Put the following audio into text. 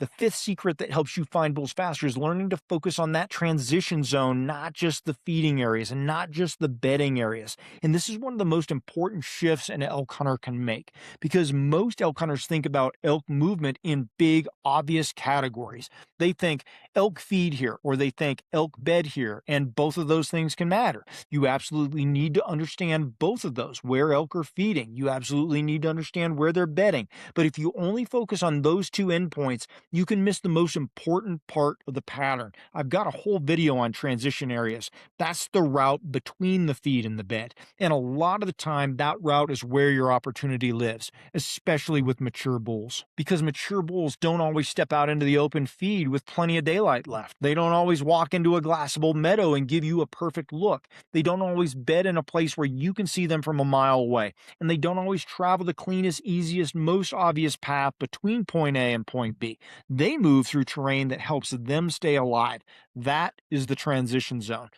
The fifth secret that helps you find bulls faster is learning to focus on that transition zone, not just the feeding areas and not just the bedding areas. And this is one of the most important shifts an elk hunter can make because most elk hunters think about elk movement in big, obvious categories. They think elk feed here or they think elk bed here, and both of those things can matter. You absolutely need to understand both of those, where elk are feeding. You absolutely need to understand where they're bedding. But if you only focus on those two endpoints, you can miss the most important part of the pattern. I've got a whole video on transition areas. That's the route between the feed and the bed. And a lot of the time, that route is where your opportunity lives, especially with mature bulls. Because mature bulls don't always step out into the open feed with plenty of daylight left. They don't always walk into a glassable meadow and give you a perfect look. They don't always bed in a place where you can see them from a mile away. And they don't always travel the cleanest, easiest, most obvious path between point A and point B. They move through terrain that helps them stay alive. That is the transition zone.